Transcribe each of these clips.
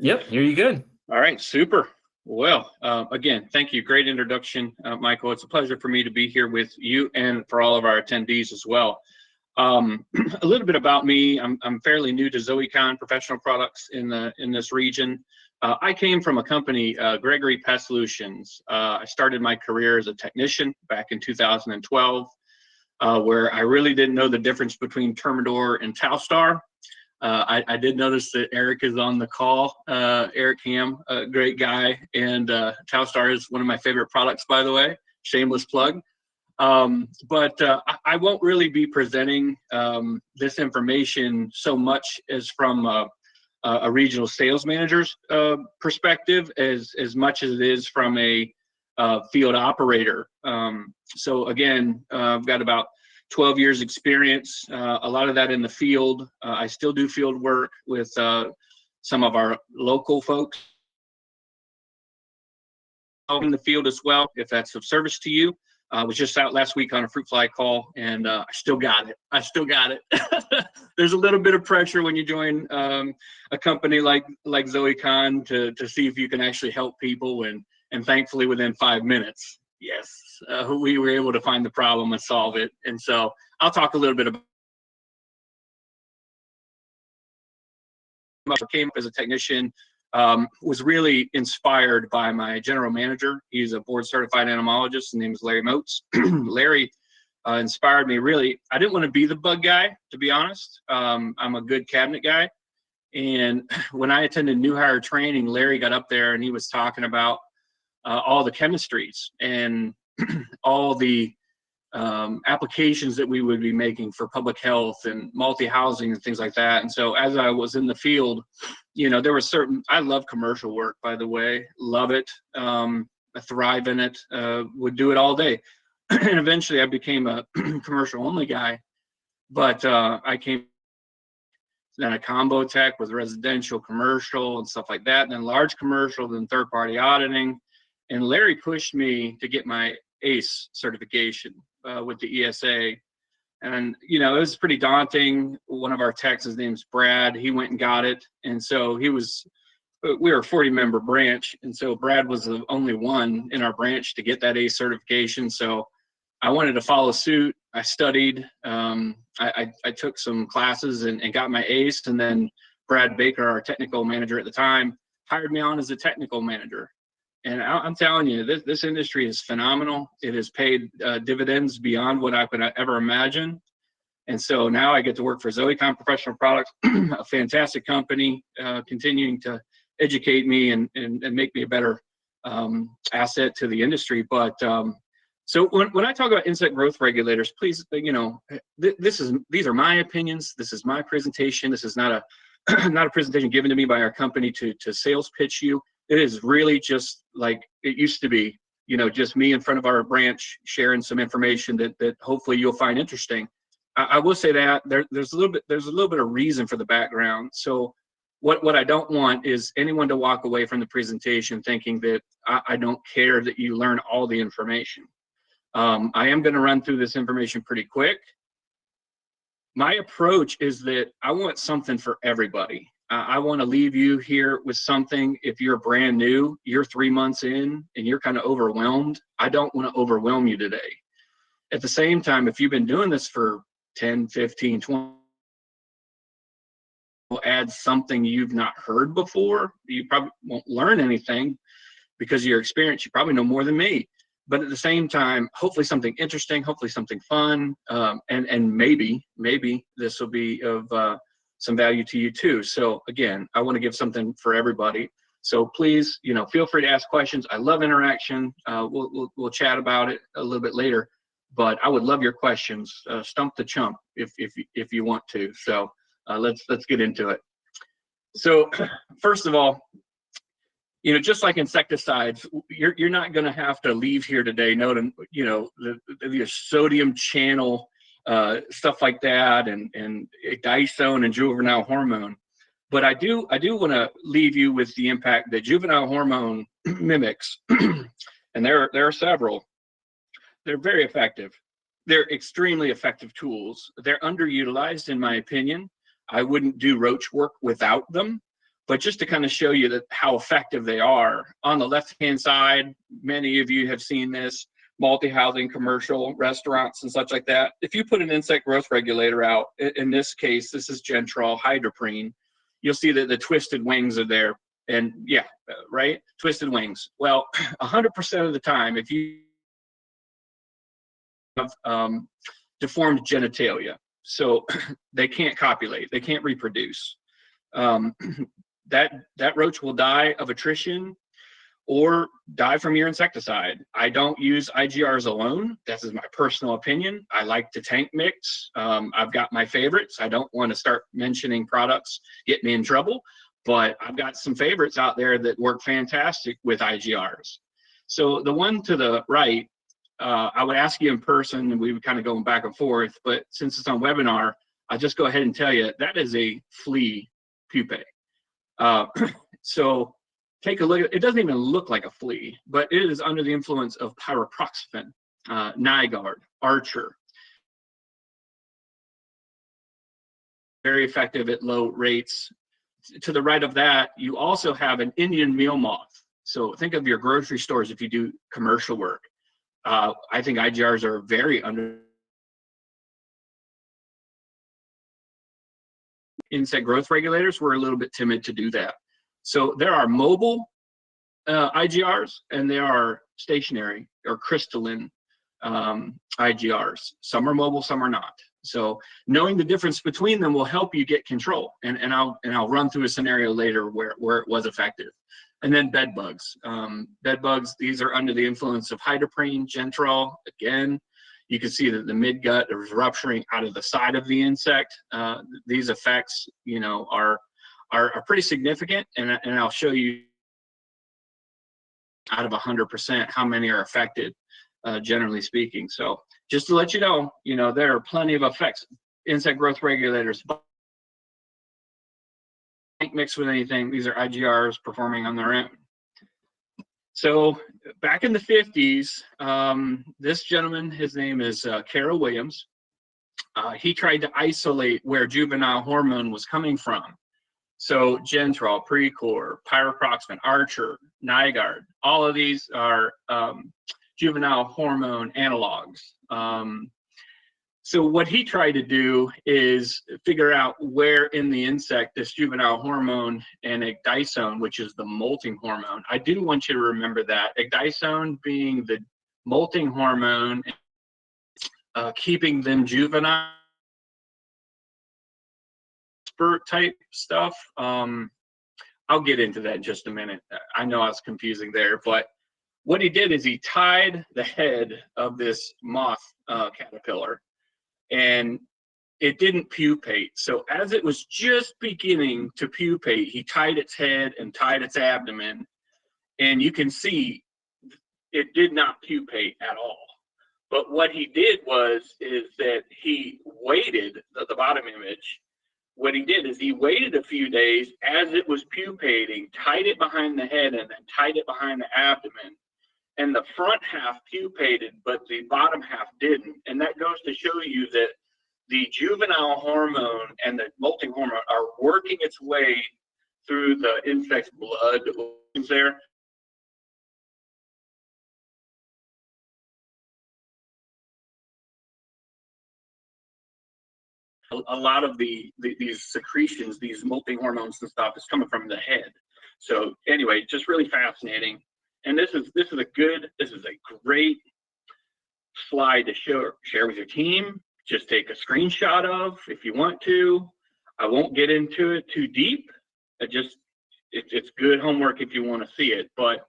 Yep, here you good. All right, super. Well, again, thank you. Great introduction, Michael. It's a pleasure for me to be here with you and for all of our attendees as well. A little bit about me. I'm fairly new to ZoeCon professional products in this region. I came from a company, Gregory Pest Solutions. I started my career as a technician back in 2012, where I really didn't know the difference between Termidor and Towstar. I did notice that Eric is on the call. Eric Ham, a great guy, and Towstar is one of my favorite products, by the way. Shameless plug. But I won't really be presenting this information so much as from a regional sales manager's perspective, as much as it is from a field operator. So again, I've got about 12 years experience, a lot of that in the field. I still do field work with some of our local folks in the field as well, if that's of service to you. I was just out last week on a fruit fly call, and I still got it. There's a little bit of pressure when you join a company like ZoeCon to see if you can actually help people, and thankfully within 5 minutes, yes, we were able to find the problem and solve it. And so I'll talk a little bit about I came up as a technician. Was really inspired by my general manager. He's a board certified entomologist. His name is Larry Moats. Larry inspired me really. I didn't want to be the bug guy, to be honest. I'm a good cabinet guy. And when I attended new hire training, Larry got up there and he was talking about all the chemistries and all the applications that we would be making for public health and multi-housing and things like that. And so as I was in the field, there were I love commercial work, by the way, love it. I thrive in it, would do it all day. And eventually I became a commercial only guy, but I came then a combo tech with residential, commercial and stuff like that, and then large commercial, then third party auditing. And Larry pushed me to get my ACE certification with the ESA. And, it was pretty daunting. One of our techs, his name's Brad, he went and got it. And so we were a 40-member branch. And so Brad was the only one in our branch to get that ACE certification. So I wanted to follow suit. I studied. I took some classes and got my ACE. And then Brad Baker, our technical manager at the time, hired me on as a technical manager. And I'm telling you, this industry is phenomenal. It has paid dividends beyond what I could ever imagine. And so now I get to work for ZoeCon Professional Products, a fantastic company, continuing to educate me and make me a better asset to the industry. But so when I talk about insect growth regulators, please, these are my opinions. This is my presentation. This is not a presentation given to me by our company to sales pitch you. It is really just like it used to be, just me in front of our branch sharing some information that hopefully you'll find interesting. I will say that there's a little bit of reason for the background. So what I don't want is anyone to walk away from the presentation thinking that I don't care that you learn all the information. I am going to run through this information pretty quick. My approach is that I want something for everybody. I want to leave you here with something. If you're brand new, you're 3 months in and you're kind of overwhelmed, I don't want to overwhelm you today. At the same time, if you've been doing this for 10, 15, 20, will add something you've not heard before. You probably won't learn anything because of your experience. You probably know more than me. But at the same time, hopefully something interesting, hopefully something fun, and maybe this will be of some value to you too. So again, I want to give something for everybody. So please, feel free to ask questions. I love interaction. We'll chat about it a little bit later, but I would love your questions. Stump the chump if you want to. So let's get into it. So first of all, just like insecticides, you're not going to have to leave here today knowing, the sodium channel, stuff like that, and disone and juvenile hormone. But I do want to leave you with the impact that juvenile hormone mimics, and there are several. They're very effective. They're extremely effective tools. They're underutilized, in my opinion. I wouldn't do roach work without them. But just to kind of show you that how effective they are, on the left-hand side, many of you have seen this, multi-housing, commercial, restaurants, and such like that. If you put an insect growth regulator out, in this case, this is Gentrol hydroprene, you'll see that the twisted wings are there. And yeah, right, twisted wings. Well, 100% of the time, if you have deformed genitalia, so they can't copulate, they can't reproduce. That roach will die of attrition or die from your insecticide. I don't use IGRs alone. This is my personal opinion. I like to tank mix. I've got my favorites. I don't want to start mentioning products, get me in trouble, but I've got some favorites out there that work fantastic with IGRs. So the one to the right, I would ask you in person, and we would kind of go back and forth, but since it's on webinar, I'll just go ahead and tell you that is a flea pupae. So take a look at it. It doesn't even look like a flea, but it is under the influence of pyriproxyfen, Nygaard, Archer. Very effective at low rates. To the right of that, you also have an Indian meal moth. So think of your grocery stores if you do commercial work. I think IGRs are very under. Insect growth regulators, we're a little bit timid to do that. So there are mobile IGRs and there are stationary or crystalline IGRs. Some are mobile, some are not. So knowing the difference between them will help you get control. And I'll run through a scenario later where it was effective. And then bed bugs. Bed bugs, these are under the influence of hydroprene, Gentrol. Again, you can see that the midgut is rupturing out of the side of the insect. These effects, you know, are pretty significant, and I'll show you out of 100% how many are affected, generally speaking. So just to let you know, there are plenty of effects. Insect growth regulators, can't mix with anything. These are IGRs performing on their own. So back in the 50s, this gentleman, his name is Carroll Williams. He tried to isolate where juvenile hormone was coming from. So Gentrol, Precor, pyriproxyfen, Archer, Nygaard, all of these are juvenile hormone analogs. So what he tried to do is figure out where in the insect this juvenile hormone and ecdysone, which is the molting hormone. I do want you to remember that. Ecdysone being the molting hormone, keeping them juvenile, spurt type stuff. I'll get into that in just a minute. I know I was confusing there, but what he did is he tied the head of this moth caterpillar, and it didn't pupate. So as it was just beginning to pupate, he tied its head and tied its abdomen, and you can see it did not pupate at all. But what he did is that he waited, the bottom image, what he did is he waited a few days as it was pupating, tied it behind the head, and then tied it behind the abdomen. And the front half pupated, but the bottom half didn't. And that goes to show you that the juvenile hormone and the molting hormone are working its way through the insect's blood there. A lot of these secretions, these molting hormones and stuff is coming from the head. So anyway, just really fascinating. And this is a great slide to share with your team. Just take a screenshot of if you want to. I won't get into it too deep. It's good homework if you want to see it. But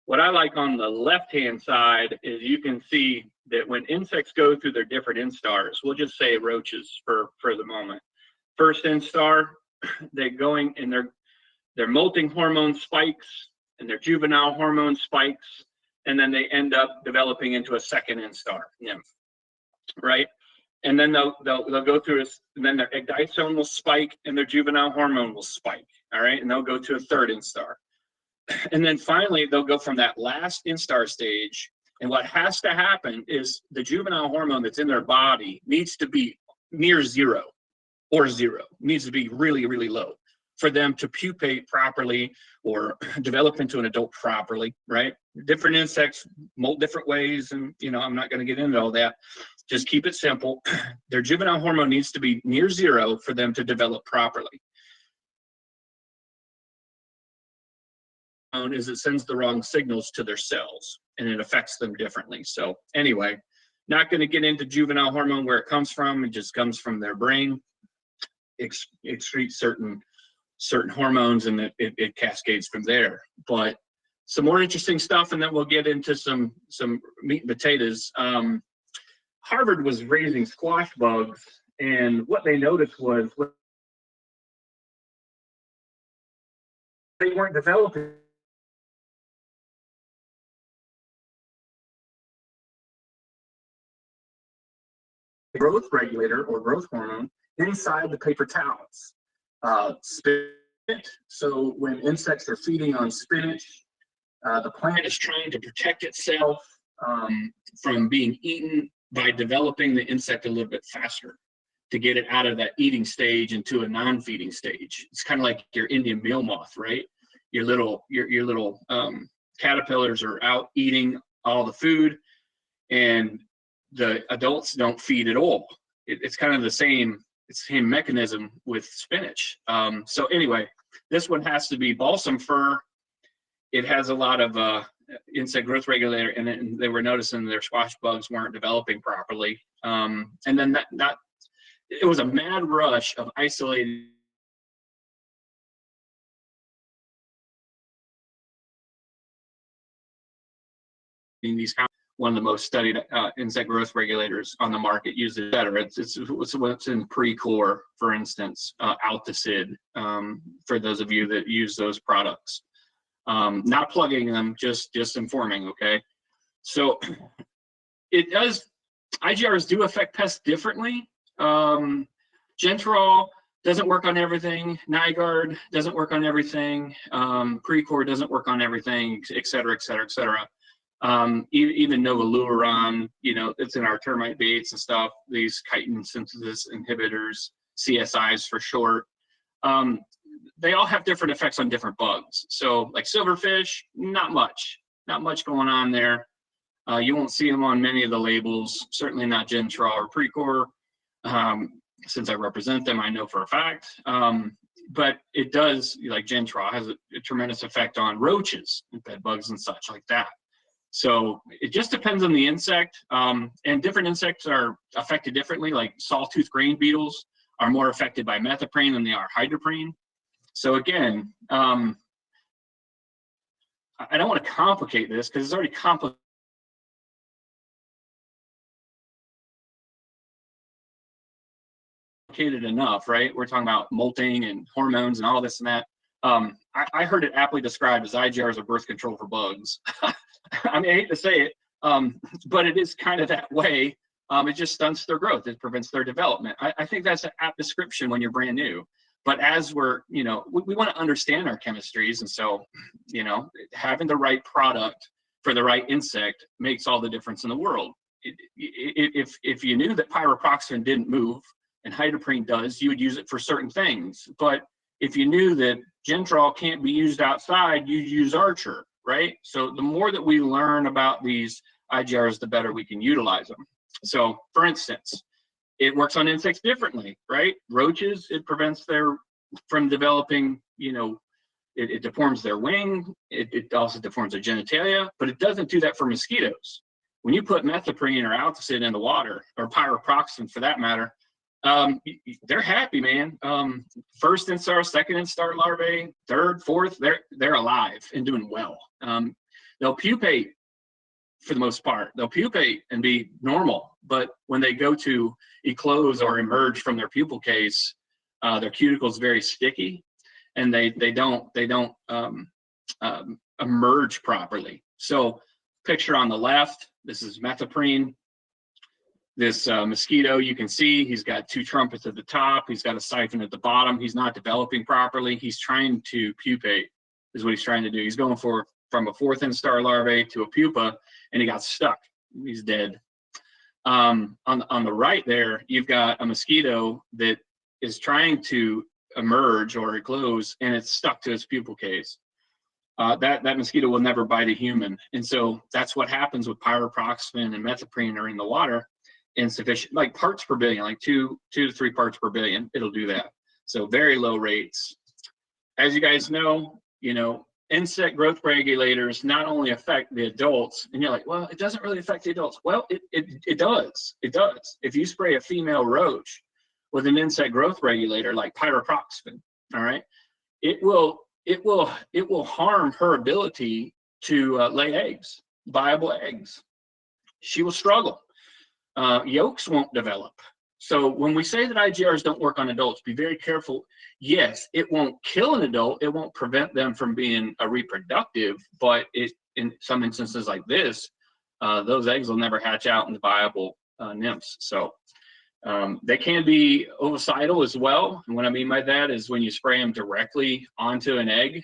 what I like on the left-hand side is you can see that when insects go through their different instars, we'll just say roaches for the moment. First instar, they're going and their molting hormone spikes and their juvenile hormone spikes, and then they end up developing into a second instar nymph, right? And then they'll go through and then their ecdysone will spike and their juvenile hormone will spike, all right? And they'll go to a third instar. And then finally, they'll go from that last instar stage. And what has to happen is the juvenile hormone that's in their body needs to be near zero or zero, needs to be really, really low for them to pupate properly or develop into an adult properly, right? Different insects molt different ways, and I'm not going to get into all that. Just keep it simple. Their juvenile hormone needs to be near zero for them to develop properly. Is it sends the wrong signals to their cells and it affects them differently. So anyway, not going to get into juvenile hormone, where it comes from. It just comes from their brain. It excretes certain hormones, and it cascades from there. But some more interesting stuff, and then we'll get into some meat and potatoes. Harvard was raising squash bugs, and what they noticed was they weren't developing growth regulator or growth hormone inside the paper towels. Spinach. So when insects are feeding on spinach, the plant is trying to protect itself from being eaten by developing the insect a little bit faster to get it out of that eating stage into a non-feeding stage. It's kind of like your Indian meal moth, right? Your little caterpillars are out eating all the food, and the adults don't feed at all. It's kind of the same mechanism with spinach. So anyway, this one has to be balsam fir. It has a lot of insect growth regulator in it, and they were noticing their squash bugs weren't developing properly. And then it was a mad rush of isolating these. One of the most studied insect growth regulators on the market uses better. It's what's in Precor, for instance, Alticid, for those of you that use those products. Not plugging them, just informing, okay? So IGRs do affect pests differently. Gentrol doesn't work on everything. Nigard doesn't work on everything. Precor doesn't work on everything, et cetera, et cetera, et cetera. Even Novaluron, it's in our termite baits and stuff, these chitin synthesis inhibitors, CSIs for short. They all have different effects on different bugs. So like silverfish, not much going on there. You won't see them on many of the labels, certainly not Gentrol or Precor. Since I represent them, I know for a fact. But it does, like Gentrol, has a tremendous effect on roaches and bed bugs and such like that. So it just depends on the insect, and different insects are affected differently. Like sawtooth grain beetles are more affected by methoprene than they are hydroprene. So again, I don't want to complicate this because it's already complicated enough, right? We're talking about molting and hormones and all this and that. I heard it aptly described as IGRs are birth control for bugs. I mean, I hate to say it, but it is kind of that way. It just stunts their growth. It prevents their development. I think that's an apt description when you're brand new. But as we're, we want to understand our chemistries. And so, having the right product for the right insect makes all the difference in the world. If you knew that pyriproxine didn't move and hydroprene does, you would use it for certain things. But if you knew that Gentrol can't be used outside, you'd use Archer, right? So the more that we learn about these IGRs, the better we can utilize them. So for instance, it works on insects differently, right? Roaches, it prevents from developing, it deforms their wing. It also deforms their genitalia, but it doesn't do that for mosquitoes. When you put methoprene or Alticid in the water, or pyriproxine for that matter, they're happy, man. First instar, second instar larvae, third, fourth, they're alive and doing well. They'll pupate for the most part. They'll pupate and be normal, but when they go to eclose or emerge from their pupal case, their cuticle is very sticky, and they don't emerge properly. So, picture on the left, this is methoprene. This mosquito, you can see he's got two trumpets at the top. He's got a siphon at the bottom. He's not developing properly. He's trying to pupate, is what he's trying to do. He's going from a fourth instar larvae to a pupa, and he got stuck. He's dead. On the right there, you've got a mosquito that is trying to emerge or eclose, and it's stuck to its pupal case. That mosquito will never bite a human. And so that's what happens with pyriproxyfen and methoprene are in the water. Insufficient, like parts per billion, like two to 3 parts per billion, it'll do that. So very low rates. As you guys know, insect growth regulators not only affect the adults, and you're like, well, it doesn't really affect the adults. Well, it does. It does. If you spray a female roach with an insect growth regulator like pyriproxyfen, all right, it will harm her ability to lay eggs, viable eggs. She will struggle. Yolks won't develop. So when we say that IGRs don't work on adults, be very careful. Yes, it won't kill an adult. It won't prevent them from being reproductive, but in some instances like this, those eggs will never hatch out into viable nymphs. So they can be ovicidal as well. And what I mean by that is when you spray them directly onto an egg,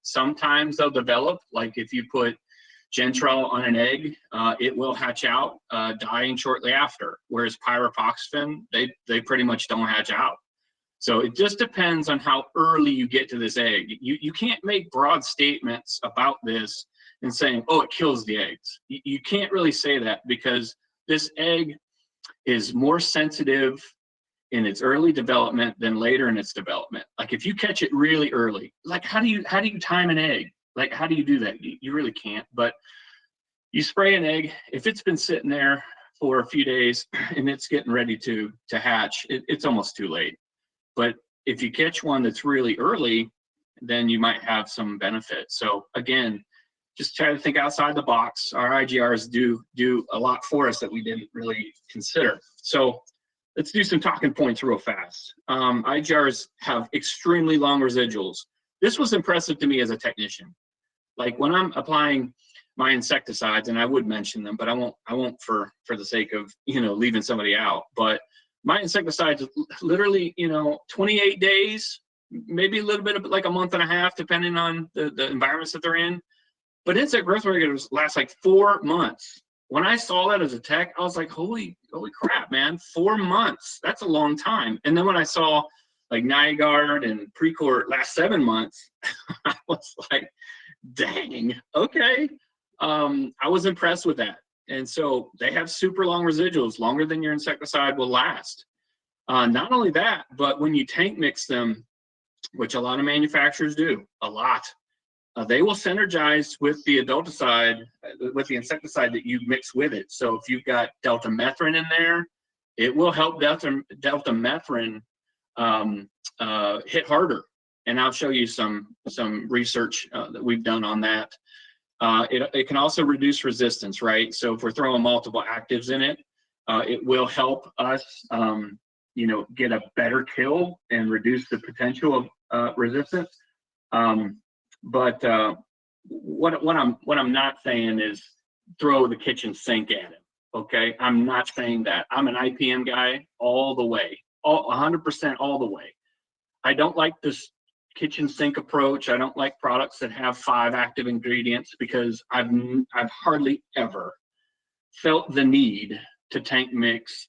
sometimes they'll develop. Like if you put Gentrol on an egg, it will hatch out, dying shortly after. Whereas pyriproxyfen, they pretty much don't hatch out. So it just depends on how early you get to this egg. You can't make broad statements about this and saying, oh, it kills the eggs. You can't really say that because this egg is more sensitive in its early development than later in its development. Like if you catch it really early, like how do you time an egg? Like how do you do that? You really can't. But you spray an egg, if it's been sitting there for a few days and it's getting ready to hatch, it's almost too late. But if you catch one that's really early, then you might have some benefit. So again, just try to think outside the box. Our IGRs do a lot for us that we didn't really consider. So let's do some talking points real fast. IGRs have extremely long residuals. This was impressive to me as a technician. Like when I'm applying my insecticides, and I would mention them, but I won't for the sake of leaving somebody out. But my insecticides, literally 28 days, maybe a little bit of like a month and a half, depending on the environments that they're in. But insect growth regulators last like 4 months. When I saw that as a tech, I was like, holy crap, man, 4 months. That's a long time. And then when I saw like Nygaard and Precourt last 7 months, I was like, dang, okay. I was impressed with that. And so they have super long residuals, longer than your insecticide will last. Not only that, but when you tank mix them, which a lot of manufacturers do, a lot, they will synergize with the adulticide, with the insecticide that you mix with it. So if you've got deltamethrin in there, it will help deltamethrin hit harder. And I'll show you some research that we've done on that. It can also reduce resistance, right? So if we're throwing multiple actives in it, it will help us, get a better kill and reduce the potential of resistance. But what I'm not saying is throw the kitchen sink at him. Okay, I'm not saying that. I'm an IPM guy all the way, 100% all the way. I don't like this kitchen sink approach. I don't like products that have 5 active ingredients because I've hardly ever felt the need to tank mix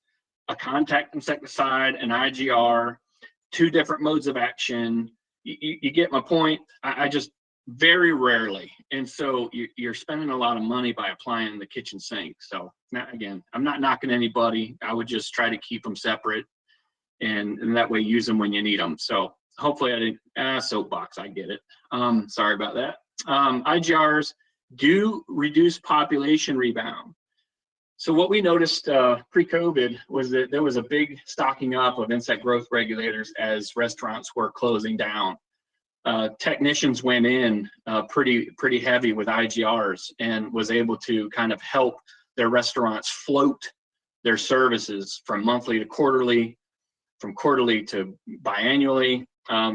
a contact insecticide, an IGR, 2 different modes of action. You get my point? I just very rarely. And so you're spending a lot of money by applying the kitchen sink. So again, I'm not knocking anybody. I would just try to keep them separate and that way use them when you need them. So hopefully I didn't, soapbox, I get it. Sorry about that. IGRs do reduce population rebound. So what we noticed pre-COVID was that there was a big stocking up of insect growth regulators as restaurants were closing down. Technicians went in pretty heavy with IGRs and was able to kind of help their restaurants float their services from monthly to quarterly, from quarterly to biannually.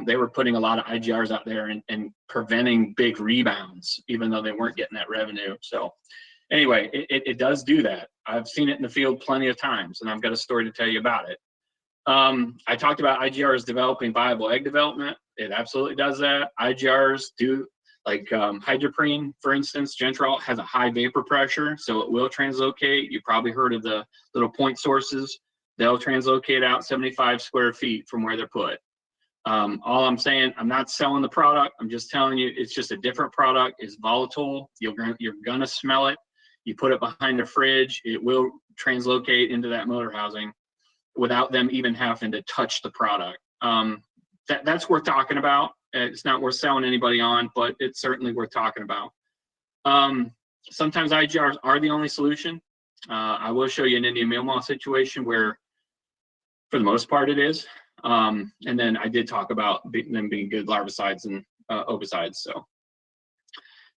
They were putting a lot of IGRs out there and preventing big rebounds, even though they weren't getting that revenue. So anyway, it does do that. I've seen it in the field plenty of times, and I've got a story to tell you about it. I talked about IGRs developing viable egg development. It absolutely does that. IGRs do, like hydroprene, for instance, Gentrol has a high vapor pressure, so it will translocate. You probably heard of the little point sources. They'll translocate out 75 square feet from where they're put. All I'm saying, I'm not selling the product. I'm just telling you, it's just a different product. It's volatile. You're gonna smell it. You put it behind the fridge, it will translocate into that motor housing without them even having to touch the product. That's worth talking about. It's not worth selling anybody on, but it's certainly worth talking about. Sometimes IGRs are the only solution. I will show you an Indian meal moth situation where, for the most part, it is. And then I did talk about them being good larvicides and ovicides. So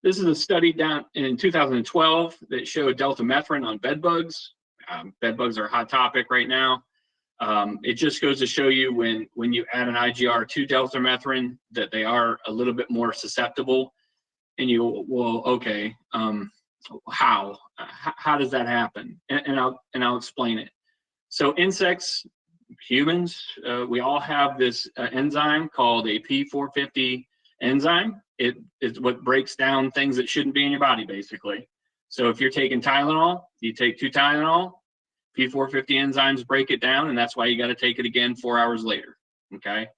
this is a study down in 2012 that showed deltamethrin on bed bugs. Bed bugs are a hot topic right now. It just goes to show you when you add an IGR to deltamethrin that they are a little bit more susceptible. And you, well, okay, how does that happen? And I'll explain it. So insects, humans, we all have this enzyme called a P450 enzyme. It is what breaks down things that shouldn't be in your body, basically. So if you're taking Tylenol, you take 2 Tylenol, P450 enzymes break it down, and that's why you got to take it again 4 hours later. Okay.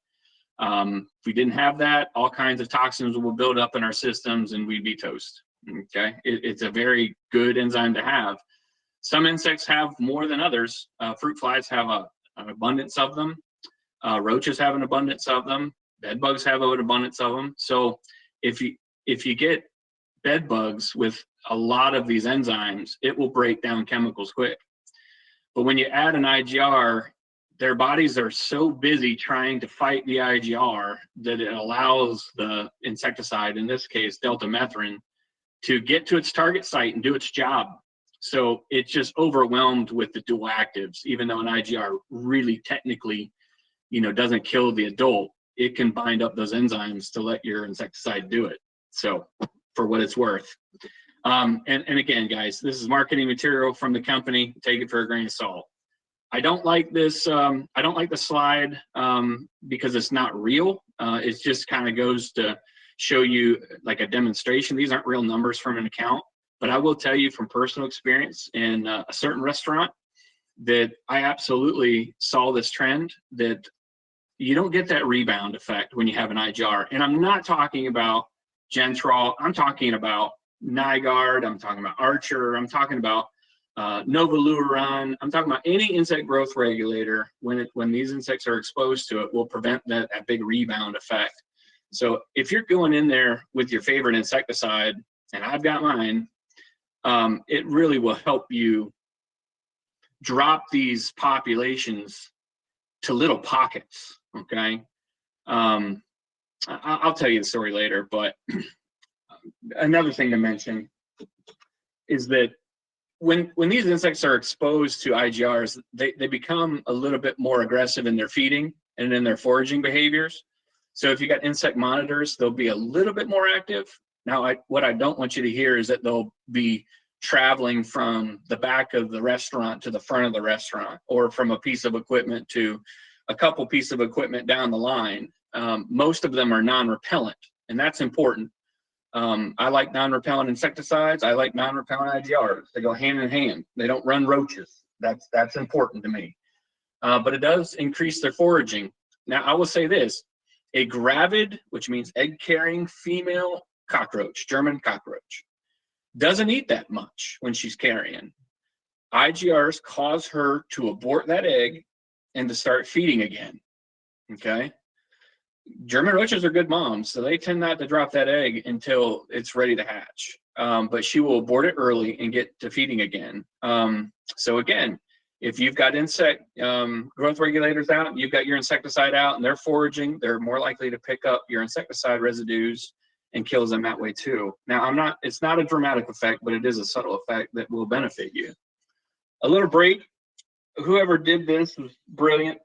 If we didn't have that, all kinds of toxins will build up in our systems and we'd be toast. Okay. It's a very good enzyme to have. Some insects have more than others. Fruit flies have an abundance of them. Roaches have an abundance of them. Bed bugs have an abundance of them. So if you get bed bugs with a lot of these enzymes, it will break down chemicals quick. But when you add an IGR, their bodies are so busy trying to fight the IGR that it allows the insecticide, in this case deltamethrin, to get to its target site and do its job. So it's just overwhelmed with the dual actives. Even though an IGR really technically, doesn't kill the adult, it can bind up those enzymes to let your insecticide do it. So for what it's worth. And again, guys, this is marketing material from the company. Take it for a grain of salt. I don't like this. I don't like the slide because it's not real. It just kind of goes to show you like a demonstration. These aren't real numbers from an account, but I will tell you from personal experience in a certain restaurant that I absolutely saw this trend that you don't get that rebound effect when you have an IGR. And I'm not talking about Gentrol. I'm talking about Nygaard. I'm talking about Archer. I'm talking about Novaluron. I'm talking about any insect growth regulator. When these insects are exposed to it, will prevent that big rebound effect. So if you're going in there with your favorite insecticide, and I've got mine, it really will help you drop these populations to little pockets. Okay. I'll tell you the story later, but another thing to mention is that when these insects are exposed to IGRs, they become a little bit more aggressive in their feeding and in their foraging behaviors. So if you got insect monitors, they'll be a little bit more active. Now, what I don't want you to hear is that they'll be traveling from the back of the restaurant to the front of the restaurant, or from a piece of equipment to a couple pieces of equipment down the line. Most of them are non-repellent, and that's important. I like non-repellent insecticides. I like non-repellent IGRs. They go hand in hand. They don't run roaches. That's important to me. But it does increase their foraging. Now, I will say this. A gravid, which means egg-carrying female cockroach, German cockroach, doesn't eat that much when she's carrying. IGRs cause her to abort that egg and to start feeding again. Okay? German roaches are good moms, so they tend not to drop that egg until it's ready to hatch. But she will abort it early and get to feeding again. So again, if you've got insect growth regulators out, you've got your insecticide out, and they're foraging, they're more likely to pick up your insecticide residues and kills them that way too. Now, it's not a dramatic effect, but it is a subtle effect that will benefit you. A little break. Whoever did this was brilliant.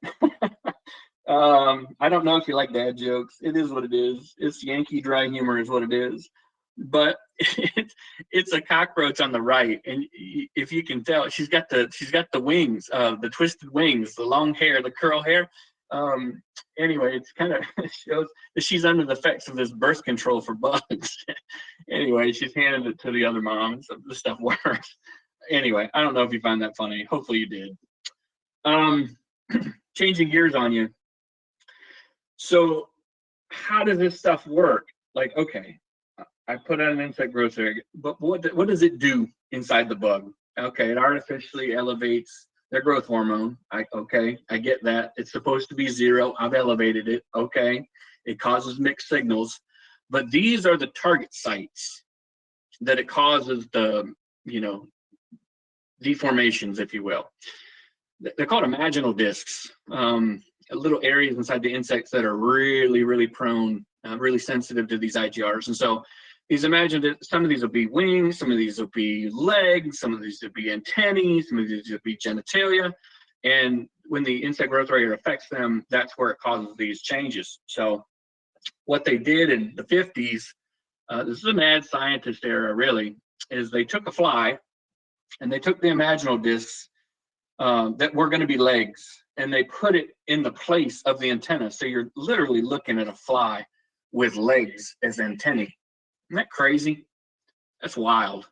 I don't know if you like dad jokes. It is what it is. It's Yankee dry humor is what it is. But it's a cockroach on the right, and if you can tell, she's got the wings, the twisted wings, the long hair, the curl hair. Anyway, it's kind of shows that she's under the effects of this birth control for bugs. Anyway, she's handed it to the other mom, so this stuff works. Anyway, I don't know if you find that funny. Hopefully you did. Changing gears on you. So how does this stuff work? Like, okay, I put out an insect growth rate, but what does it do inside the bug? Okay, it artificially elevates their growth hormone. I get that. It's supposed to be 0. I've elevated it. Okay, it causes mixed signals, but these are the target sites that it causes the, deformations, if you will. They're called imaginal discs. Little areas inside the insects that are really, really prone, really sensitive to these IGRs. And so these some of these will be wings, some of these will be legs, some of these will be antennae, some of these will be genitalia. And when the insect growth rate affects them, that's where it causes these changes. So what they did in the 50s, this is a mad scientist era really, is they took a fly and they took the imaginal discs that were going to be legs, and they put it in the place of the antenna. So you're literally looking at a fly with legs as antennae. Isn't that crazy? That's wild.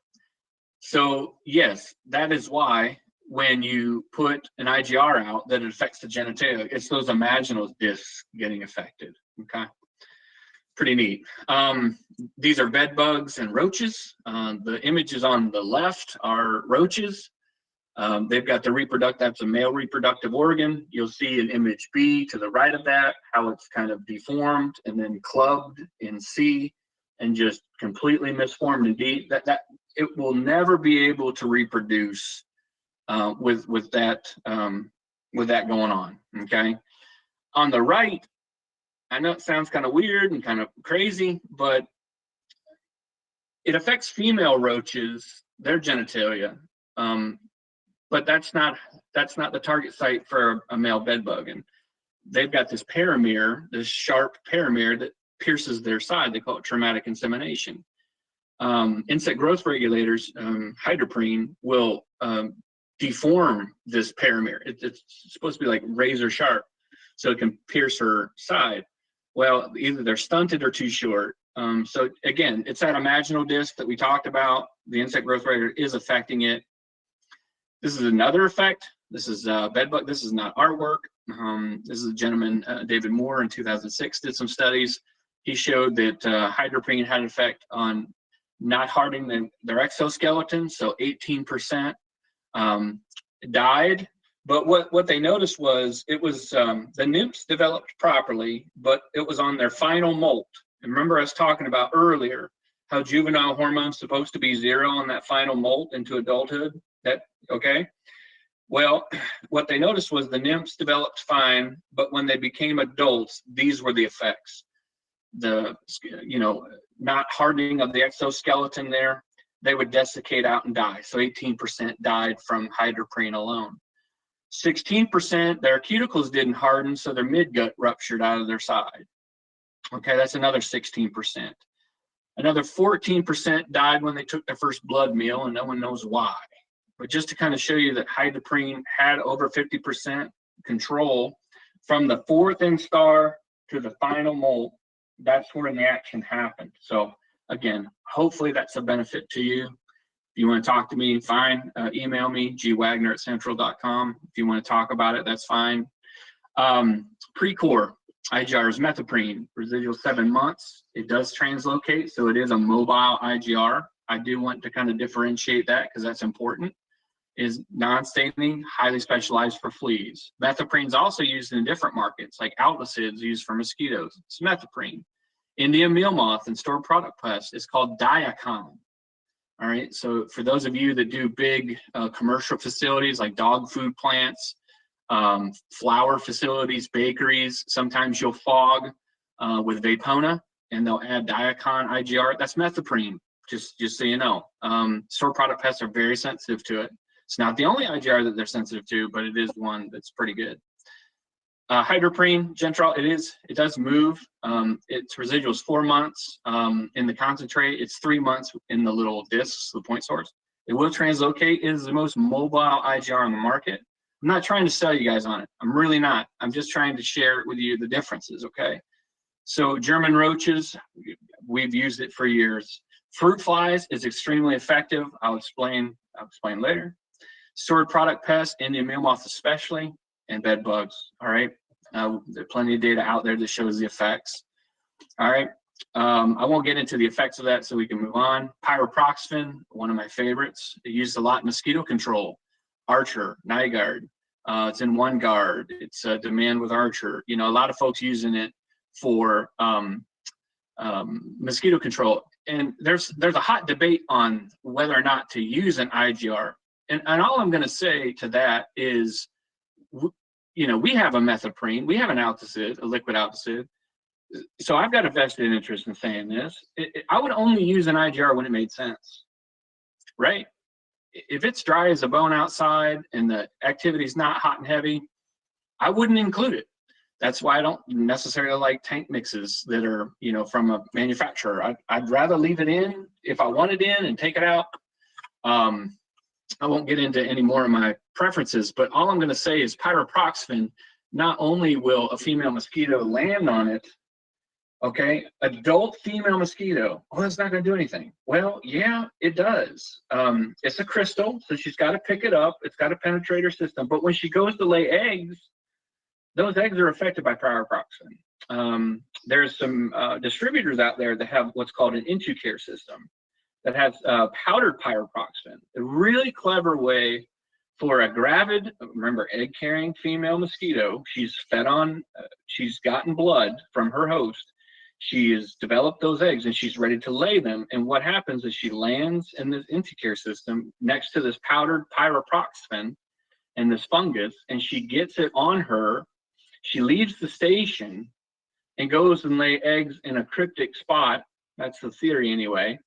So yes, that is why when you put an IGR out that it affects the genitalia, it's those imaginal discs getting affected. Okay, pretty neat. These are bed bugs and roaches. The images on the left are roaches. They've got the that's a male reproductive organ. You'll see in image B to the right of that, how it's kind of deformed and then clubbed in C and just completely misformed in D. That it will never be able to reproduce with that going on. Okay. On the right, I know it sounds kind of weird and kind of crazy, but it affects female roaches, their genitalia. But that's not the target site for a male bed bug. And they've got this paramere, this sharp paramere that pierces their side. They call it traumatic insemination. Insect growth regulators, hydroprene, will deform this paramere. It's supposed to be like razor sharp, so it can pierce her side. Well, either they're stunted or too short. So again, it's that imaginal disc that we talked about. The insect growth regulator is affecting it. This is another effect. This is bed bug. This is not artwork. This is a gentleman, David Moore, in 2006, did some studies. He showed that hydroprene had an effect on not hardening their exoskeleton. So 18% died. But what they noticed was it was the nymphs developed properly, but it was on their final molt. And remember, I was talking about earlier how juvenile hormone's supposed to be 0 on that final molt into adulthood. Okay. Well, what they noticed was the nymphs developed fine, but when they became adults, these were the effects. The not hardening of the exoskeleton there, they would desiccate out and die. So 18% died from hydroprene alone. 16%, their cuticles didn't harden, so their midgut ruptured out of their side. Okay, that's another 16%. Another 14% died when they took their first blood meal, and no one knows why. But just to kind of show you that hydroprene had over 50% control from the 4th instar to the final molt, that's where the action happened. So again, hopefully that's a benefit to you. If you want to talk to me, fine. Email me, gwagner@central.com. If you want to talk about it, that's fine. Pre-core IGRs, methoprene, residual 7 months. It does translocate, so it is a mobile IGR. I do want to kind of differentiate that because that's important. Is non-staining, highly specialized for fleas. Methoprene is also used in different markets, like Altlicids used for mosquitoes. It's methoprene. Indian meal moth and store product pest is called Diacon. All right, so for those of you that do big commercial facilities like dog food plants, flour facilities, bakeries, sometimes you'll fog with Vapona and they'll add Diacon IGR. That's methoprene, just so you know. Store product pests are very sensitive to it. It's not the only IGR that they're sensitive to, but it is one that's pretty good. Hydroprene, Gentrol, it does move. Its residual is 4 months. In the concentrate, it's 3 months in the little discs, the point source. It will translocate. It is the most mobile IGR on the market. I'm not trying to sell you guys on it. I'm really not. I'm just trying to share with you the differences, okay? So German roaches, we've used it for years. Fruit flies is extremely effective. I'll explain later. Stored product pests, Indian meal moth especially, and bed bugs, all right? There's plenty of data out there that shows the effects. All right. I won't get into the effects of that, so we can move on. Pyriproxfen, one of my favorites. Used a lot in mosquito control. Archer, Nygaard. It's in OneGuard. It's Demand with Archer. You know, a lot of folks using it for mosquito control. And there's a hot debate on whether or not to use an IGR. And all I'm going to say to that is, you know, we have a methoprene, we have an Alticid, a liquid Alticid. So I've got a vested interest in saying this. I would only use an IGR when it made sense, right? If it's dry as a bone outside and the activity is not hot and heavy, I wouldn't include it. That's why I don't necessarily like tank mixes that are, you know, from a manufacturer. I'd rather leave it in if I want it in and take it out. I won't get into any more of my preferences, but all I'm going to say is pyriproxfen, not only will a female mosquito land on it, okay, adult female mosquito, oh, that's not going to do anything. Well, yeah, it does. It's a crystal, so she's got to pick it up. It's got to penetrate her system. But when she goes to lay eggs, those eggs are affected by pyriproxfen. There's some distributors out there that have what's called an IntuCare system that has powdered pyriproxfen, a really clever way for a gravid, remember, egg-carrying female mosquito. She's fed on, she's gotten blood from her host. She has developed those eggs and she's ready to lay them. And what happens is she lands in this IntuCare system next to this powdered pyriproxfen and this fungus, and she gets it on her. She leaves the station and goes and lay eggs in a cryptic spot. That's the theory anyway,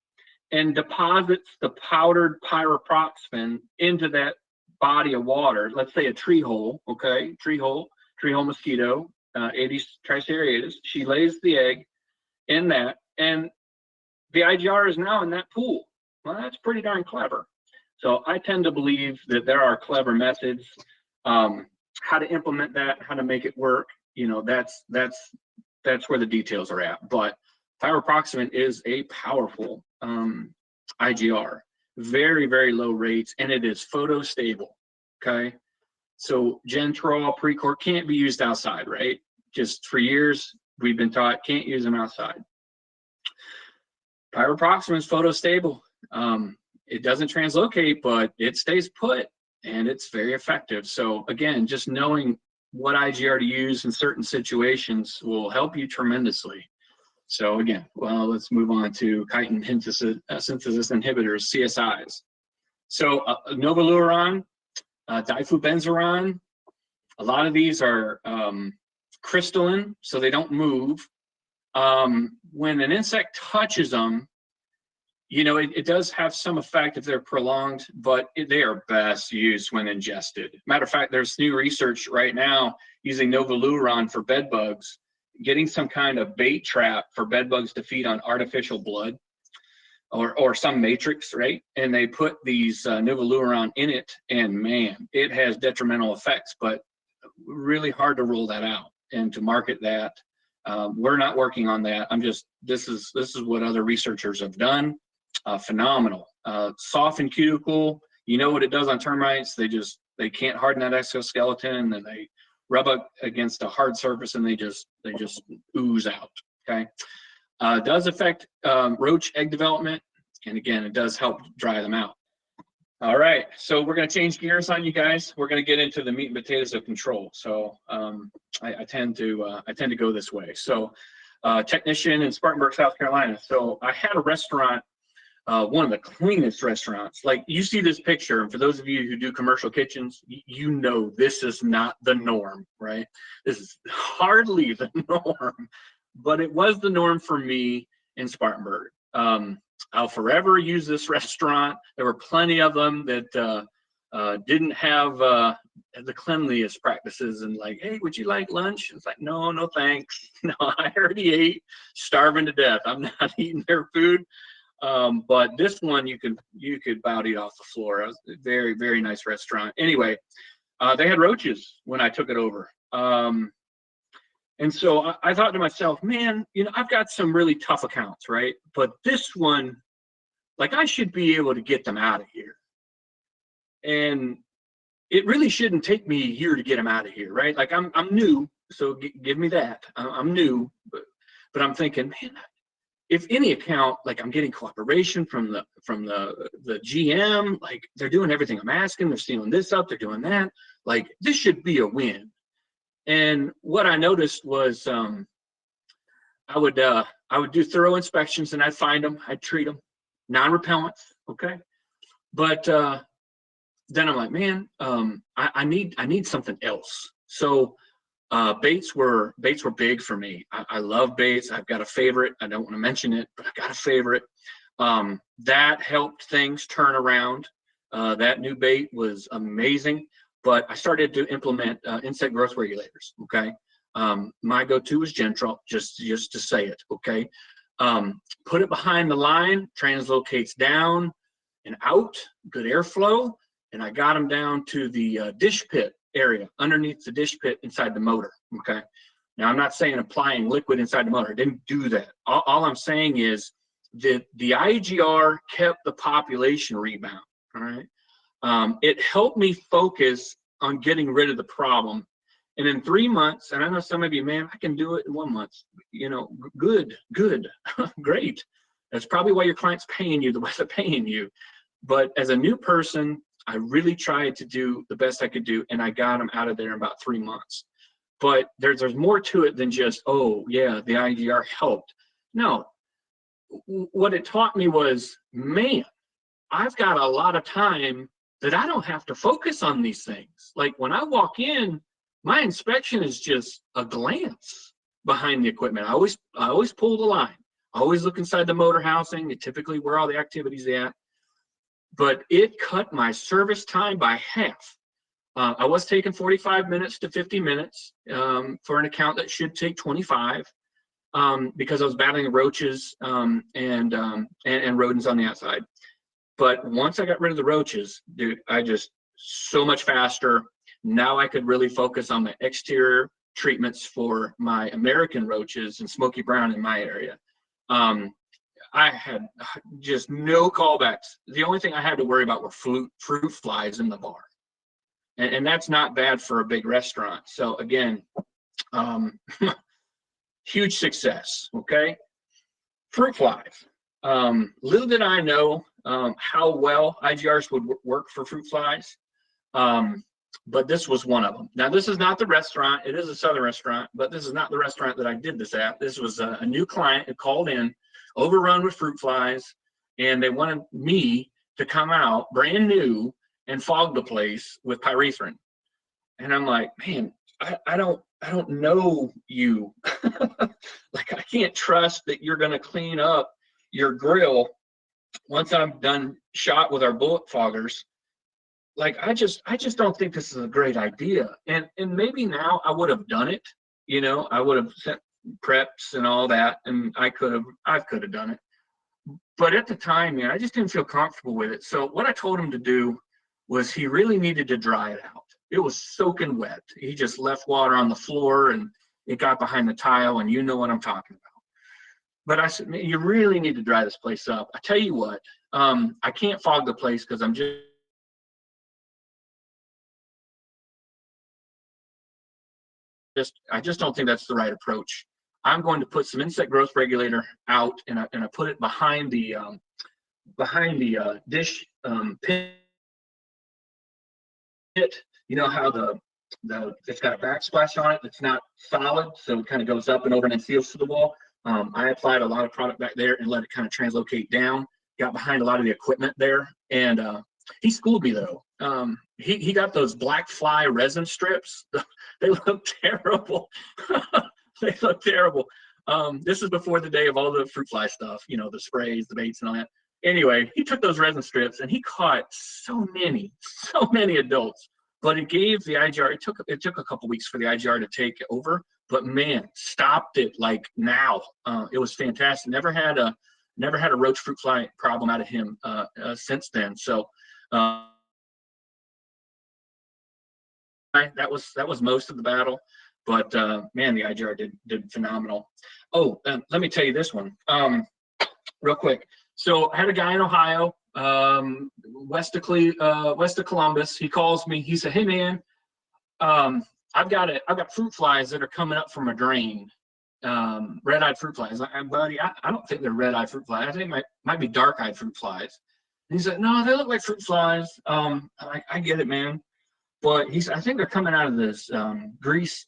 and deposits the powdered pyriproxfen into that body of water. Let's say a tree hole, okay, tree hole mosquito, Aedes triceriatus. She lays the egg in that, and the IGR is now in that pool. Well, that's pretty darn clever. So I tend to believe that there are clever methods. How to implement that, how to make it work, you know, that's where the details are at. But pyriproxfen is a powerful IGR, very, very low rates, and it is photostable. Okay, so Gentrol, Precor can't be used outside, right? Just for years we've been taught can't use them outside. Pyriproxfen is photostable. It doesn't translocate, but it stays put, and it's very effective. So again, just knowing what IGR to use in certain situations will help you tremendously. So again, well, let's move on to chitin synthesis inhibitors, CSIs. So novaluron, diflubenzuron, a lot of these are crystalline, so they don't move. When an insect touches them, you know, it does have some effect if they're prolonged, but they are best used when ingested. Matter of fact, there's new research right now using novaluron for bed bugs, getting some kind of bait trap for bed bugs to feed on artificial blood or some matrix, right? And they put these novaluron in it, and man, it has detrimental effects, but really hard to rule that out and to market that. We're not working on that. This is what other researchers have done. Phenomenal. Soften cuticle, you know what it does on termites. They can't harden that exoskeleton, and then they rub up against a hard surface and they just ooze out. Okay. Does affect roach egg development, and again, it does help dry them out. All right, so we're going to change gears on you guys. We're going to get into the meat and potatoes of control. So I tend to go this way. So technician in Spartanburg, South Carolina. So I had a restaurant, one of the cleanest restaurants. Like, you see this picture, and for those of you who do commercial kitchens, you know this is not the norm, right? This is hardly the norm, but it was the norm for me in Spartanburg. I'll forever use this restaurant. There were plenty of them that didn't have the cleanliest practices, and like, hey, would you like lunch? It's like, no, no thanks. No, I already ate, starving to death. I'm not eating their food. But this one, you could about eat off the floor. It was a very, very nice restaurant. Anyway, they had roaches when I took it over. And so I thought to myself, man, you know, I've got some really tough accounts, right? But this one, like, I should be able to get them out of here. And it really shouldn't take me a year to get them out of here, right? Like, I'm new, So give me that. I'm new, but I'm thinking, man, if any account, like I'm getting cooperation from the GM, like they're doing everything I'm asking, they're stealing this up, they're doing that, like this should be a win. And what I noticed was I would do thorough inspections and I'd find them, I'd treat them, non-repellents, okay. But then I'm like, man, I need something else. So baits were big for me. I love baits. I've got a favorite. I don't want to mention it, but I got a favorite. That helped things turn around. That new bait was amazing. But I started to implement insect growth regulators. Okay, my go-to was Gentrol, just to say it. Okay, put it behind the line, translocates down and out, good airflow, and I got them down to the dish pit area underneath the dish pit inside the motor. Okay, now I'm not saying applying liquid inside the motor. I didn't do that. All I'm saying is that the IGR kept the population rebound. All right. It helped me focus on getting rid of the problem. And in 3 months, and I know some of you, man, I can do it in 1 month. You know, good, great. That's probably why your client's paying you the way they're paying you. But as a new person, I really tried to do the best I could do, and I got them out of there in about 3 months. But there's more to it than just, oh, yeah, the IGR helped. No, what it taught me was, man, I've got a lot of time that I don't have to focus on these things. Like when I walk in, my inspection is just a glance behind the equipment. I always pull the line. I always look inside the motor housing, typically where all the activity's at. But it cut my service time by half. I was taking 45 minutes to 50 minutes for an account that should take 25 because I was battling roaches and rodents on the outside. But once I got rid of the roaches, dude, I just so much faster. Now I could really focus on the exterior treatments for my American roaches and smoky brown in my area. I had just no callbacks. The only thing I had to worry about were fruit flies in the bar. And that's not bad for a big restaurant. So again, huge success, okay? Fruit flies. Little did I know how well IGRs would work for fruit flies, but this was one of them. Now, this is not the restaurant. It is a Southern restaurant, but this is not the restaurant that I did this at. This was a new client who called in, overrun with fruit flies, and they wanted me to come out brand new and fog the place with pyrethrin. And I'm like, man, I don't know you. Like, I can't trust that you're going to clean up your grill once I'm done shot with our bullet foggers. Like, I just don't think this is a great idea. And maybe now I would have done it. You know, I would have sent preps and all that, and I could have done it. But at the time, man, I just didn't feel comfortable with it. So what I told him to do was he really needed to dry it out. It was soaking wet. He just left water on the floor and it got behind the tile, and you know what I'm talking about. But I said, man, you really need to dry this place up. I tell you what, I can't fog the place because I just don't think that's the right approach. I'm going to put some insect growth regulator out, and I put it behind the dish pit. You know how it's got a backsplash on it that's not solid, so it kind of goes up and over and then seals to the wall. I applied a lot of product back there and let it kind of translocate down. Got behind a lot of the equipment there, and he schooled me though. He got those black fly resin strips. They look terrible. They look terrible. This is before the day of all the fruit fly stuff, you know, the sprays, the baits, and all that. Anyway, he took those resin strips and he caught so many adults. But it gave the IGR, it took a couple weeks for the IGR to take over, but man, stopped it like now. It was fantastic. Never had a roach fruit fly problem out of him since then. So that was most of the battle, but man, the IGR did phenomenal. Oh, let me tell you this one real quick. So I had a guy in Ohio, west of Columbus. He calls me. He said, "Hey man, I've got fruit flies that are coming up from a drain, red-eyed fruit flies. Buddy, I don't think they're red-eyed fruit flies. I think it might be dark-eyed fruit flies. And he said, no, they look like fruit flies. I get it, man. But I think they're coming out of this grease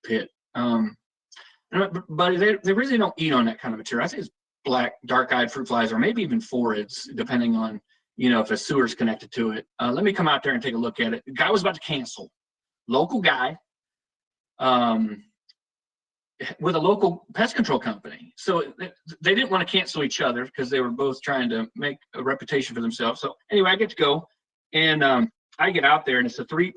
pit. But they really don't eat on that kind of material. I think it's black, dark-eyed fruit flies, or maybe even phorids, depending on, if a sewer's connected to it. Let me come out there and take a look at it. The guy was about to cancel. Local guy, with a local pest control company. So they didn't want to cancel each other because they were both trying to make a reputation for themselves. So anyway, I get to go, and I get out there, and it's a three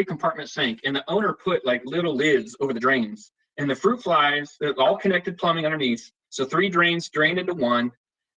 compartment sink, and the owner put like little lids over the drains, and the fruit flies, they're all connected plumbing underneath. So 3 drains drained into one.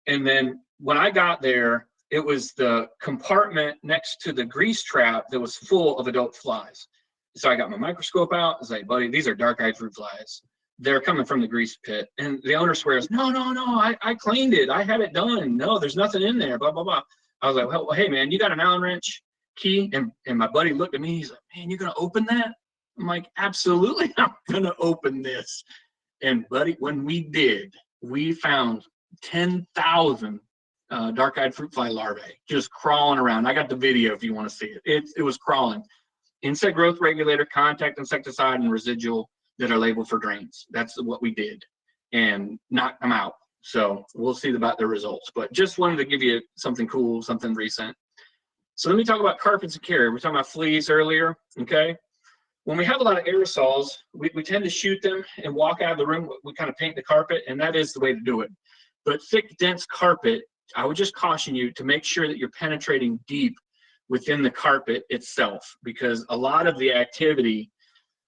And then when I got there, it was the compartment next to the grease trap that was full of adult flies. So I got my microscope out. I was like, buddy, these are dark-eyed fruit flies. They're coming from the grease pit. And the owner swears, no, I cleaned it. I had it done. No, there's nothing in there, blah, blah, blah. I was like, well, hey, man, you got an Allen wrench key? And my buddy looked at me. He's like, man, you're going to open that? I'm like, absolutely, I'm going to open this. And buddy, when we did, we found 10,000 dark-eyed fruit fly larvae just crawling around. I got the video if you want to see it. It was crawling. Insect growth regulator, contact insecticide, and residual that are labeled for drains. That's what we did, and knocked them out. So we'll see about the results, but just wanted to give you something cool, something recent. So let me talk about carpets and carrier. We're talking about fleas earlier, okay? When we have a lot of aerosols, we tend to shoot them and walk out of the room. We kind of paint the carpet, and that is the way to do it. But thick, dense carpet, I would just caution you to make sure that you're penetrating deep within the carpet itself, because a lot of the activity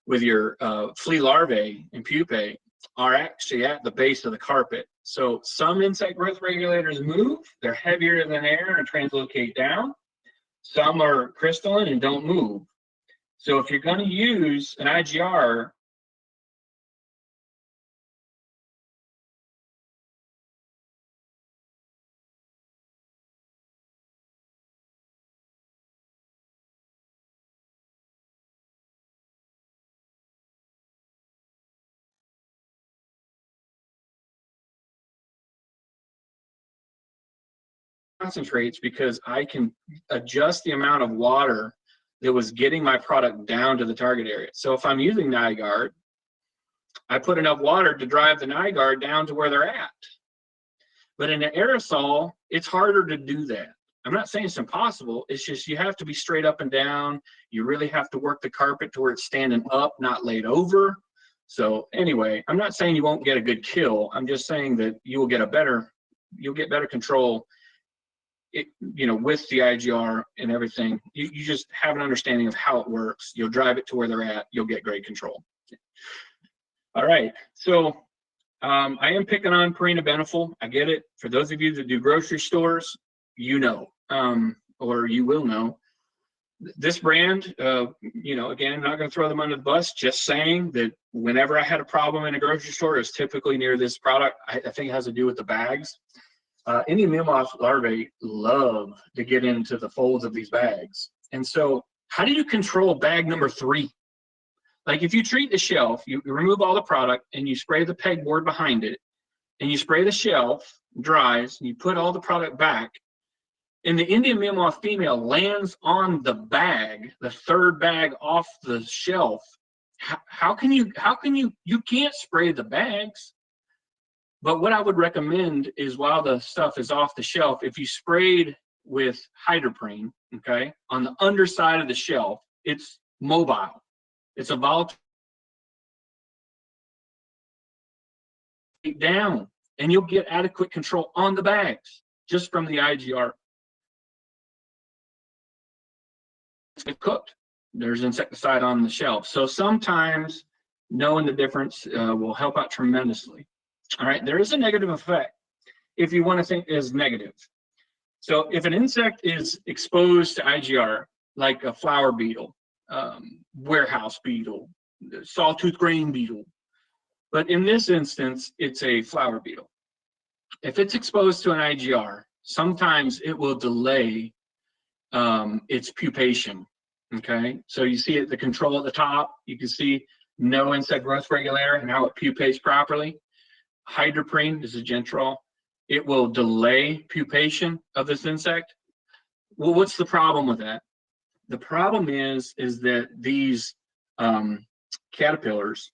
with your flea larvae and pupae are actually at the base of the carpet. So some insect growth regulators move. They're heavier than air and translocate down. Some are crystalline and don't move. So if you're going to use an IGR, concentrates, because I can adjust the amount of water that was getting my product down to the target area. So if I'm using NiGuard, I put enough water to drive the NiGuard down to where they're at. But in an aerosol, it's harder to do that. I'm not saying it's impossible. It's just you have to be straight up and down. You really have to work the carpet to where it's standing up, not laid over. So anyway, I'm not saying you won't get a good kill. I'm just saying that you'll get better control, with the IGR and everything. You just have an understanding of how it works. You'll drive it to where they're at. You'll get great control. All right. So I am picking on Purina Beneful. I get it. For those of you that do grocery stores, or you will know, this brand, again, not going to throw them under the bus, just saying that whenever I had a problem in a grocery store, it was typically near this product. I think it has to do with the bags. Indian meal moth larvae love to get into the folds of these bags. And so how do you control bag number 3? Like if you treat the shelf, you remove all the product and you spray the pegboard behind it, and you spray the shelf, dries, and you put all the product back, and the Indian meal moth female lands on the bag, the 3rd bag off the shelf, how can you can't spray the bags. But what I would recommend is, while the stuff is off the shelf, if you sprayed with hydroprene, okay, on the underside of the shelf, it's mobile. It's a volatile down, and you'll get adequate control on the bags just from the IGR. It's cooked. There's insecticide on the shelf. So sometimes knowing the difference will help out tremendously. All right, there is a negative effect if you want to think is negative. So if an insect is exposed to IGR, like a flower beetle, warehouse beetle, sawtooth grain beetle, but in this instance, it's a flower beetle. If it's exposed to an IGR, sometimes it will delay its pupation. Okay, so you see the control at the top. You can see no insect growth regulator and how it pupates properly. Hydroprene is a gentrol. It will delay pupation of this insect. Well, what's the problem with that? The problem is that these caterpillars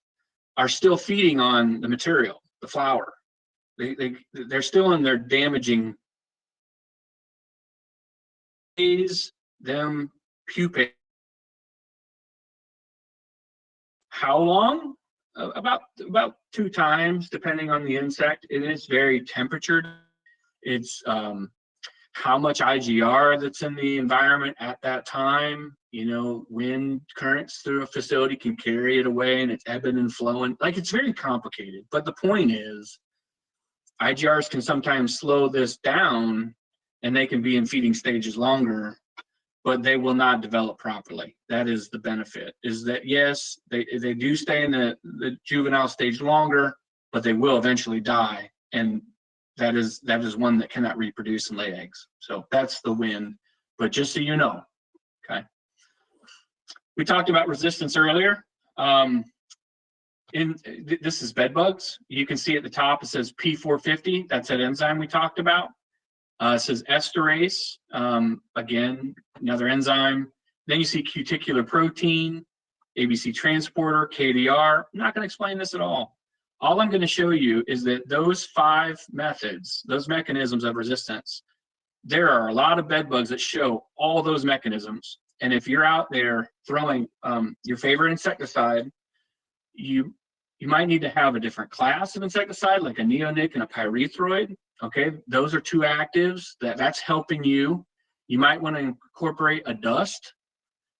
are still feeding on the material, the flower. They're still in their damaging phase, them pupate. How long? About 2 times, depending on the insect. It is very temperature. It's how much IGR that's in the environment at that time. You know, wind currents through a facility can carry it away, and it's ebbing and flowing. Like, it's very complicated. But the point is, IGRs can sometimes slow this down, and they can be in feeding stages longer, but they will not develop properly. That is the benefit, is that yes, they do stay in the juvenile stage longer, but they will eventually die. And that is one that cannot reproduce and lay eggs. So that's the win. But just so you know, okay. We talked about resistance earlier. This is bed bugs. You can see at the top, it says P450. That's that enzyme we talked about. It says esterase, again, another enzyme. Then you see cuticular protein, ABC transporter, KDR. I'm not going to explain this at all. All I'm going to show you is that those 5 methods, those mechanisms of resistance, there are a lot of bed bugs that show all those mechanisms. And if you're out there throwing your favorite insecticide, you might need to have a different class of insecticide, like a neonic and a pyrethroid. Okay, those are 2 actives that's helping you. You might want to incorporate a dust.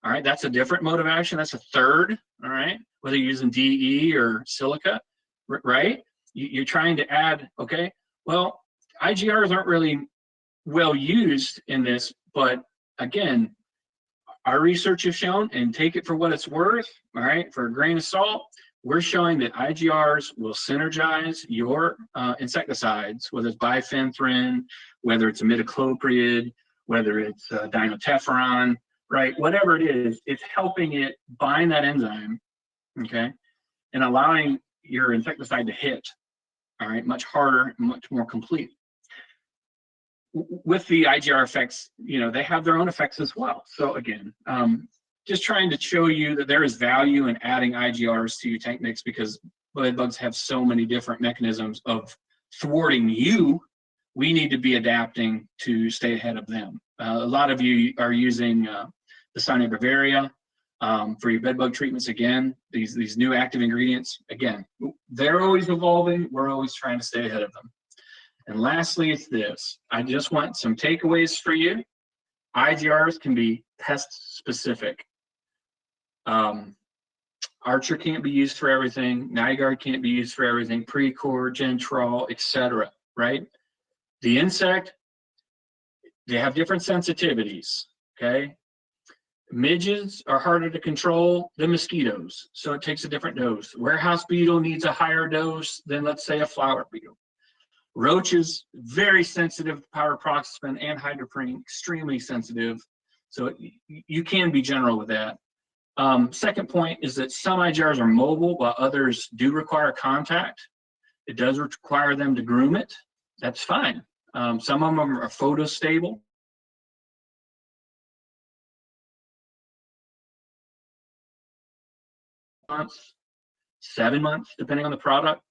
All right, that's a different mode of action. That's a third. All right, whether you're using DE or silica, right? You're trying to add. Okay, well, IGRs aren't really well used in this, but again, our research has shown, and take it for what it's worth. All right, for a grain of salt, we're showing that IGRs will synergize your insecticides, whether it's bifenthrin, whether it's imidacloprid, whether it's dinotefuran, right? Whatever it is, it's helping it bind that enzyme, okay, and allowing your insecticide to hit, all right, much harder, much more complete. With the IGR effects, you know, they have their own effects as well. So again, just trying to show you that there is value in adding IGRs to your tank mix, because bed bugs have so many different mechanisms of thwarting you. We need to be adapting to stay ahead of them. A lot of you are using the Sinai Bavaria for your bed bug treatments. Again, these new active ingredients, again, they're always evolving. We're always trying to stay ahead of them. And lastly, it's this. I just want some takeaways for you. IGRs can be pest specific. Archer can't be used for everything. Nygaard can't be used for everything. Precor, Gentrol, etc. Right? The insect, they have different sensitivities. Okay. Midges are harder to control than mosquitoes, so it takes a different dose. Warehouse beetle needs a higher dose than, let's say, a flower beetle. Roaches, very sensitive to pyroproxyfen and hydroprene, extremely sensitive. So you can be general with that. Second point is that some IGRs are mobile, while others do require contact. It does require them to groom it. That's fine. Some of them are photostable. months, 7 months, depending on the product.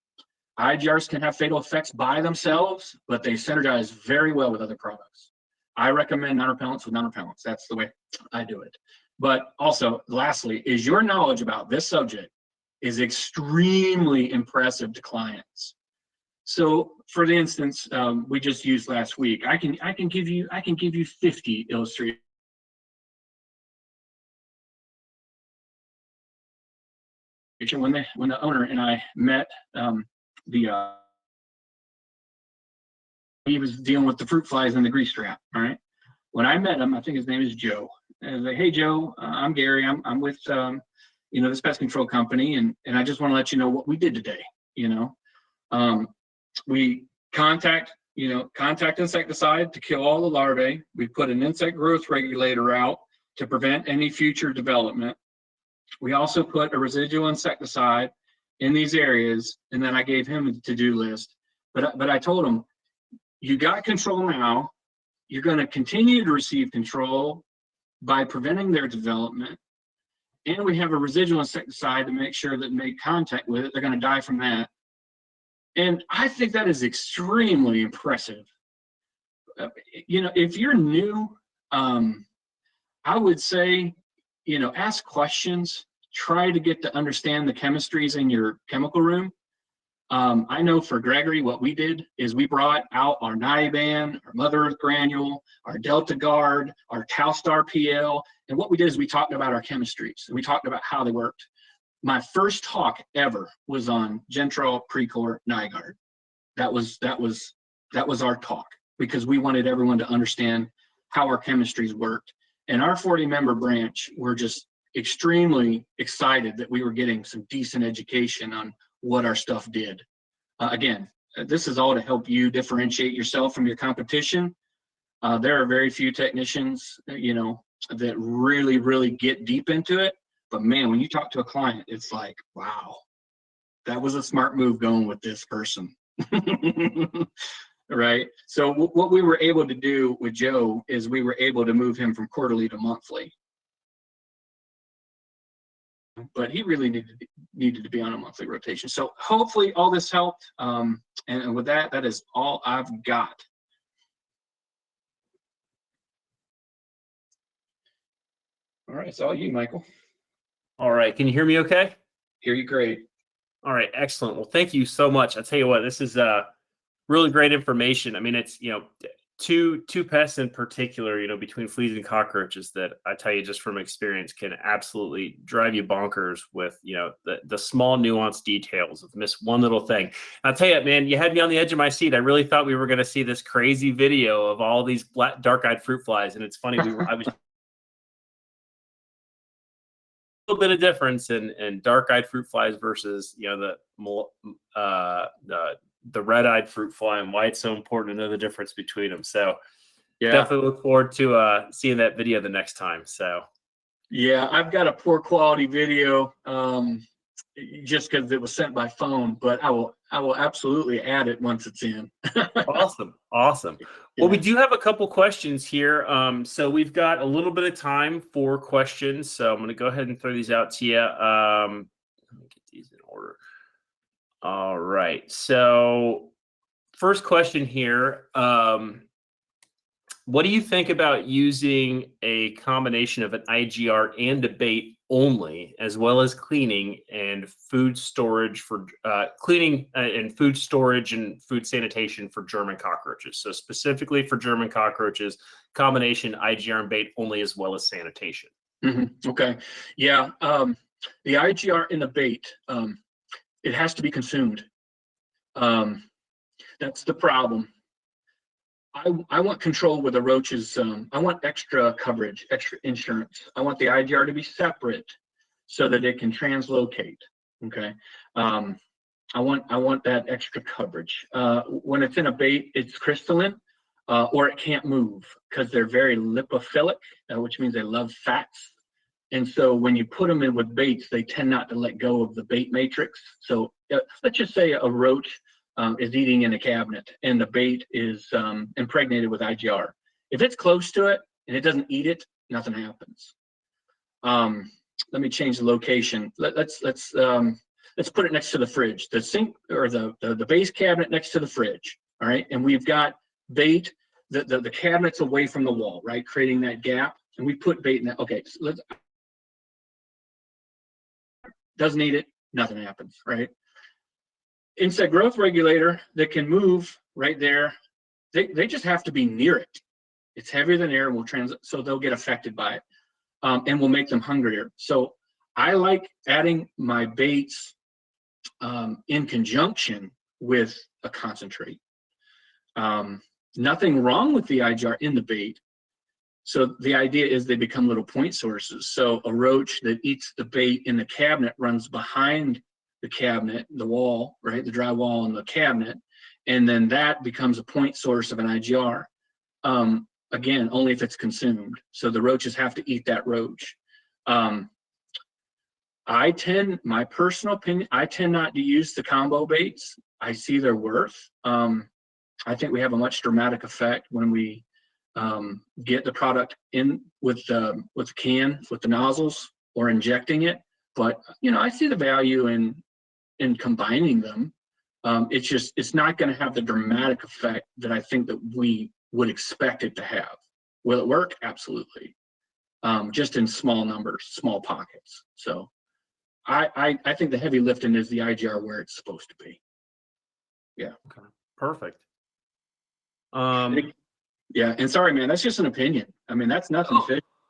IGRs can have fatal effects by themselves, but they synergize very well with other products. I recommend non-repellents with non-repellents. That's the way I do it. But also, lastly, is your knowledge about this subject is extremely impressive to clients. So, for instance, we just used last week. I can give you 50 illustrations. When the owner and I met, he was dealing with the fruit flies and the grease trap. All right. When I met him, I think his name is Joe. And I was like, "Hey Joe, I'm Gary. I'm with this pest control company, and I just want to let you know what we did today. We contact insecticide to kill all the larvae. We put an insect growth regulator out to prevent any future development. We also put a residual insecticide in these areas, and then I gave him a to-do list. But I told him, you got control now. You're going to continue to receive control by preventing their development. And we have a residual insecticide to make sure that make contact with it, they're going to die from that. And I think that is extremely impressive. You know, if you're new, I would say, you know, ask questions, try to get to understand the chemistries in your chemical room. I know for Gregory, what we did is we brought out our Niban, our Mother Earth granule, our Delta Guard, our Talstar PL, and what we did is we talked about our chemistries and we talked about how they worked. My first talk ever was on Gentrol, Precor, Nigard. That was our talk, because we wanted everyone to understand how our chemistries worked. And our 40-member branch were just extremely excited that we were getting some decent education on what our stuff did. Again, this is all to help you differentiate yourself from your competition. There are very few technicians, you know, that really get deep into it. But man, when you talk to a client, it's like, wow, that was a smart move going with this person. Right? So what we were able to do with Joe is we were able to move him from quarterly to monthly. But he really needed to be on a monthly rotation. So hopefully all this helped. And with that, that is all I've got. All right, it's all you, Michael. All right, can you hear me okay? Hear you great. All right, excellent. Well, thank you so much. I'll tell you what, this is really great information. I mean, it's, you know, two pests in particular, you know, between fleas and cockroaches that I tell you just from experience can absolutely drive you bonkers with, you know, the small nuanced details of miss one little thing. And I'll tell you, man, you had me on the edge of my seat. I really thought we were going to see this crazy video of all these black dark-eyed fruit flies. And it's funny, I was a little bit of difference in dark-eyed fruit flies versus, you know, the red-eyed fruit fly and why it's so important to know the difference between them. So yeah, definitely look forward to seeing that video the next time. So yeah, I've got a poor quality video just because it was sent by phone, but I will absolutely add it once it's in. Awesome. Well, we do have a couple questions here. So we've got a little bit of time for questions. So I'm going to go ahead and throw these out to you. Let me get these in order. All right. So first question here. What do you think about using a combination of an IGR and a bait only, as well as cleaning and food storage for cleaning and food storage and food sanitation for German cockroaches? So specifically for German cockroaches, combination IGR and bait only, as well as sanitation. Mm-hmm. Okay. Yeah. The IGR in the bait, it has to be consumed. That's the problem. I want control with the roaches. I want extra coverage, extra insurance. I want the IGR to be separate so that it can translocate. Okay. I want that extra coverage. When it's in a bait, it's crystalline, or it can't move because they're very lipophilic, which means they love fats. And so when you put them in with baits, they tend not to let go of the bait matrix. So let's just say a roach is eating in a cabinet and the bait is impregnated with IGR. If it's close to it and it doesn't eat it, nothing happens. Let me change the location. Let's put it next to the fridge, the sink or the base cabinet next to the fridge. All right, and we've got bait. The cabinet's away from the wall, right, creating that gap. And we put bait in that. Okay, so doesn't eat it, nothing happens, right? Insect growth regulator that can move right there, they just have to be near it. It's heavier than air and will transit, so they'll get affected by it, and will make them hungrier. So I like adding my baits in conjunction with a concentrate. Nothing wrong with the IGR in the bait. So the idea is they become little point sources. So a roach that eats the bait in the cabinet runs behind the cabinet, the wall, right, the dry wall in the cabinet, and then that becomes a point source of an IGR. again, only if it's consumed. So the roaches have to eat that roach. My personal opinion, I tend not to use the combo baits. I see their worth. I think we have a much dramatic effect when we get the product in with the can, with the nozzles, or injecting it. But I see the value in combining them. It's not going to have the dramatic effect that I think that we would expect it to have. Will it work? Absolutely. Just in small numbers, small pockets. So I think the heavy lifting is the IGR where it's supposed to be. Yeah. Okay. Perfect. Yeah, and sorry, man, that's just an opinion. I mean, that's nothing.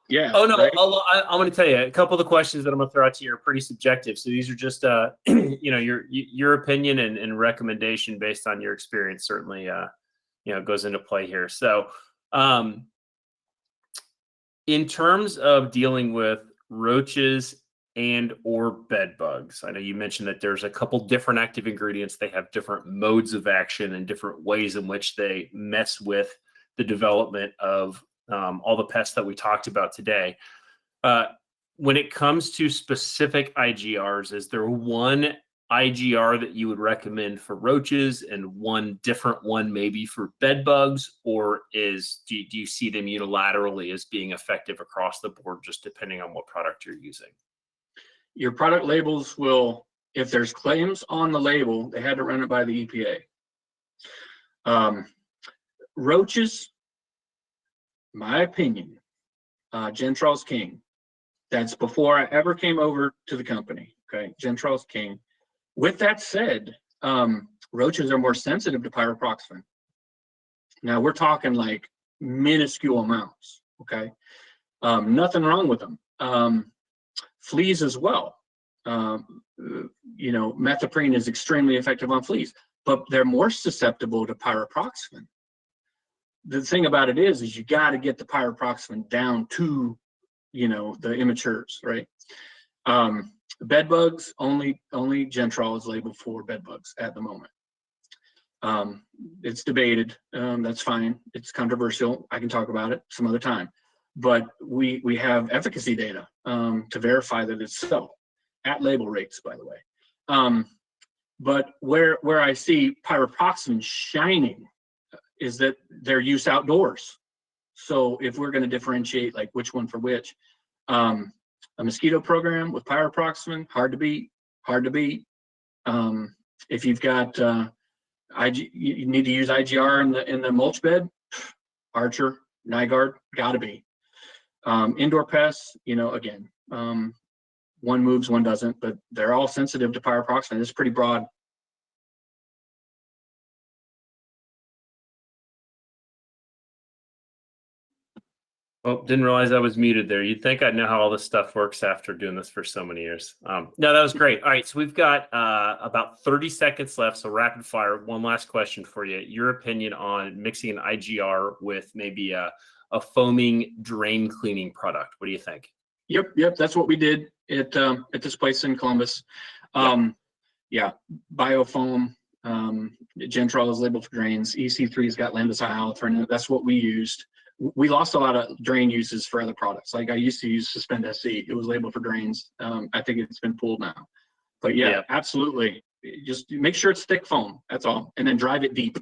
Yeah. Oh no, right? I'm going to tell you a couple of the questions that I'm going to throw out to you are pretty subjective. So these are just, your opinion and recommendation based on your experience. Certainly, goes into play here. So, in terms of dealing with roaches and or bed bugs, I know you mentioned that there's a couple different active ingredients. They have different modes of action and different ways in which they mess with the development of all the pests that we talked about today. When it comes to specific IGRs, is there one IGR that you would recommend for roaches and one different one maybe for bed bugs, or do you see them unilaterally as being effective across the board, just depending on what product you're using? Your product labels will, if there's claims on the label, they had to run it by the EPA. Roaches, my opinion, Gentral's king. That's before I ever came over to the company. Okay, Gentral's king. With that said, roaches are more sensitive to pyroproxyfen. Now we're talking like minuscule amounts. Okay, nothing wrong with them. Fleas as well. Methoprene is extremely effective on fleas, but they're more susceptible to pyroproxyfen. The thing about it is you got to get the pyroproxyfen down to, the immatures, right? Bed bugs, only Gentral is labeled for bed bugs at the moment. It's debated. That's fine. It's controversial. I can talk about it some other time. But we have efficacy data to verify that it's so, at label rates, by the way. But where I see pyroproxyfen shining is that their use outdoors. So if we're going to differentiate like which one for which, a mosquito program with pyroproxyfen, hard to beat. If you've got you need to use IGR in the mulch bed, Archer, Nygaard, gotta be. Indoor pests, again, one moves, one doesn't, but they're all sensitive to pyroproxyfen. It's pretty broad. Oh, didn't realize I was muted there. You'd think I'd know how all this stuff works after doing this for so many years. No, that was great. All right, so we've got about 30 seconds left, so rapid fire. One last question for you. Your opinion on mixing an IGR with maybe a foaming drain cleaning product. What do you think? Yep. That's what we did at this place in Columbus. Biofoam. Gentral is labeled for drains. EC3's got lambda-cyhalothrin. That's what we used. We lost a lot of drain uses for other products. Like I used to use Suspend SC. It was labeled for drains. I think it's been pulled now. But yeah, absolutely. Just make sure it's thick foam. That's all. And then drive it deep.